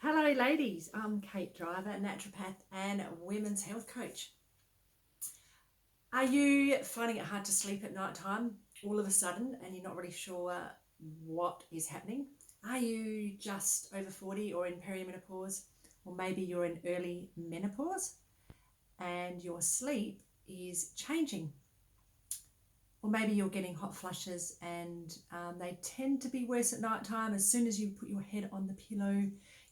Hello ladies, I'm Kate Driver, naturopath and women's health coach. Are you finding it hard to sleep at night time all of a sudden and you're not really sure what is happening? Are you just over 40 or in perimenopause, or maybe you're in early menopause and your sleep is changing? Or maybe you're getting hot flushes and they tend to be worse at night time. As soon as you put your head on the pillow,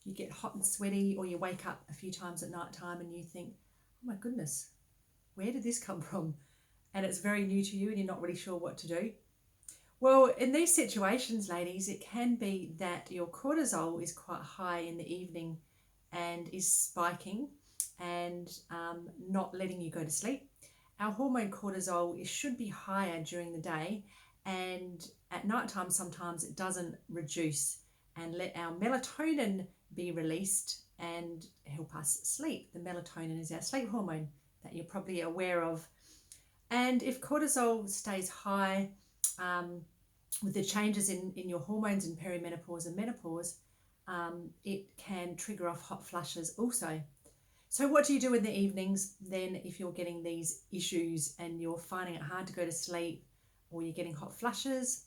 you get hot and sweaty, or you wake up a few times at night time and you think, oh my goodness, where did this come from? And it's very new to you and you're not really sure what to do. Well, in these situations, ladies, it can be that your cortisol is quite high in the evening and is spiking and not letting you go to sleep. Our hormone cortisol should be higher during the day, and at night time sometimes it doesn't reduce, and let our melatonin be released and help us sleep. The melatonin is our sleep hormone that you're probably aware of. And if cortisol stays high with the changes in your hormones in perimenopause and menopause, it can trigger off hot flushes also. So what do you do in the evenings then if you're getting these issues and you're finding it hard to go to sleep, or you're getting hot flushes?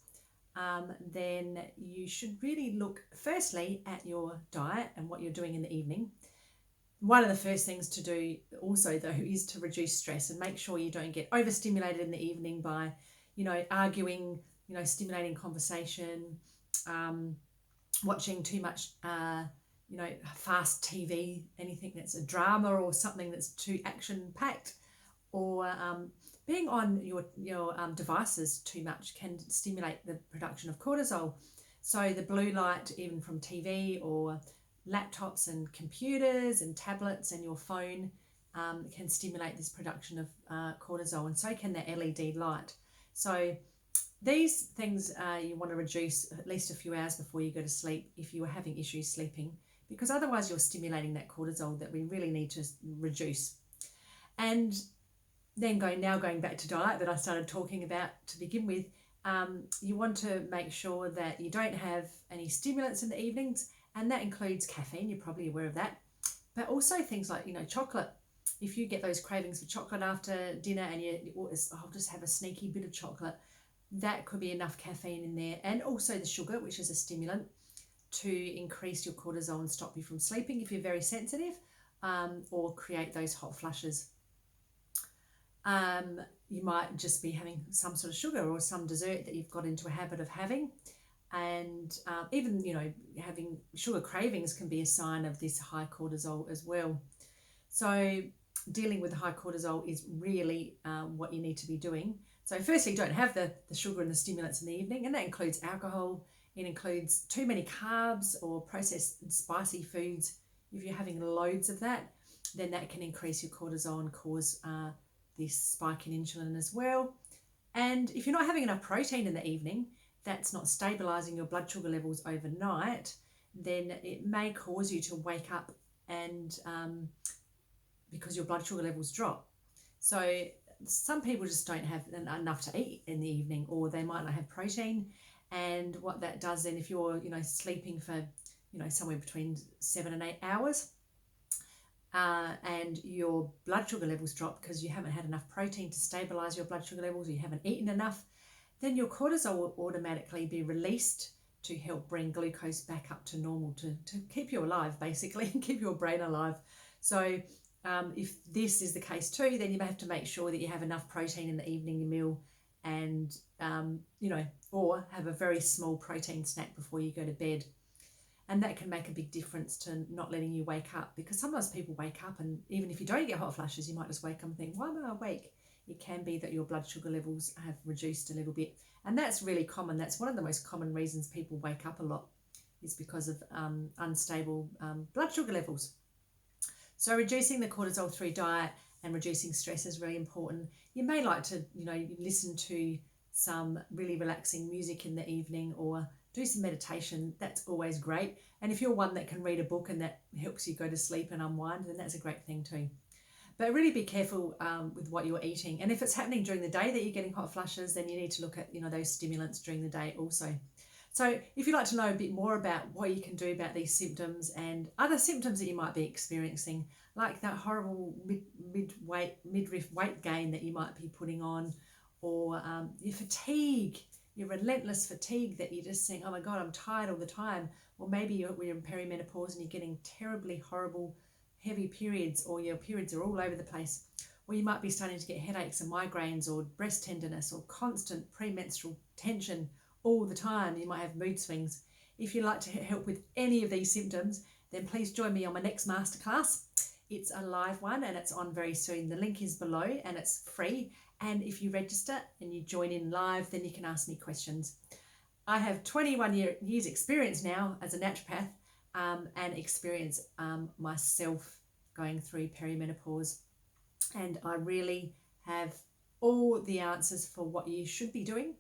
Then you should really look firstly at your diet and what you're doing in the evening. One of the first things to do also though is to reduce stress and make sure you don't get overstimulated in the evening by, arguing, stimulating conversation, watching too much fast TV, anything that's a drama or something that's too action packed, or being on your devices too much can stimulate the production of cortisol. So the blue light, even from TV or laptops and computers and tablets and your phone, can stimulate this production of cortisol, and so can the LED light. So these things you want to reduce at least a few hours before you go to sleep if you are having issues sleeping, because otherwise you're stimulating that cortisol that we really need to reduce. And then going back to diet that I started talking about to begin with, you want to make sure that you don't have any stimulants in the evenings, and that includes caffeine. You're probably aware of that, but also things like chocolate. If you get those cravings for chocolate after dinner and I'll just have a sneaky bit of chocolate, that could be enough caffeine in there, and also the sugar, which is a stimulant, to increase your cortisol and stop you from sleeping if you're very sensitive, or create those hot flushes. You might just be having some sort of sugar or some dessert that you've got into a habit of having, and even having sugar cravings can be a sign of this high cortisol as well. So dealing with high cortisol is really what you need to be doing. So firstly, don't have the sugar and the stimulants in the evening, and that includes alcohol. It includes too many carbs or processed and spicy foods. If you're having loads of that, then that can increase your cortisol and cause this spike in insulin as well. And if you're not having enough protein in the evening, that's not stabilizing your blood sugar levels overnight, then it may cause you to wake up and because your blood sugar levels drop. So some people just don't have enough to eat in the evening, or they might not have protein. And what that does then, if you're sleeping for somewhere between 7 and 8 hours, and your blood sugar levels drop because you haven't had enough protein to stabilize your blood sugar levels, or you haven't eaten enough, then your cortisol will automatically be released to help bring glucose back up to normal, to keep you alive, basically, and keep your brain alive. So if this is the case too, then you may have to make sure that you have enough protein in the evening meal, and or have a very small protein snack before you go to bed. And that can make a big difference to not letting you wake up, because sometimes people wake up and even if you don't get hot flushes, you might just wake up and think, why am I awake? It can be that your blood sugar levels have reduced a little bit, and that's really common. That's one of the most common reasons people wake up a lot, is because of unstable blood sugar levels. So reducing the cortisol through diet and reducing stress is really important. You may like to listen to some really relaxing music in the evening, or do some meditation. That's always great. And if you're one that can read a book and that helps you go to sleep and unwind, then that's a great thing too. But really be careful with what you're eating. And if it's happening during the day that you're getting hot flushes, then you need to look at those stimulants during the day also. So if you'd like to know a bit more about what you can do about these symptoms and other symptoms that you might be experiencing, like that horrible midriff weight gain that you might be putting on, or your fatigue, your relentless fatigue that you're just saying, oh my God, I'm tired all the time. Or maybe you're in perimenopause and you're getting terribly horrible heavy periods, or your periods are all over the place. Or you might be starting to get headaches and migraines, or breast tenderness, or constant premenstrual tension all the time. You might have mood swings. If you'd like to help with any of these symptoms, then please join me on my next masterclass. It's a live one and it's on very soon. The link is below and it's free. And if you register and you join in live, then you can ask me questions. I have 21 years experience now as a naturopath, and experience myself going through perimenopause. And I really have all the answers for what you should be doing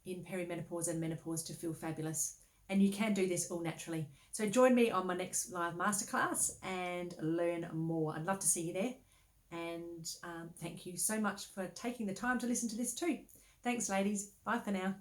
in perimenopause and menopause to feel fabulous. And you can do this all naturally. So join me on my next live masterclass and learn more. I'd love to see you there. And thank you so much for taking the time to listen to this too. Thanks, ladies. Bye for now.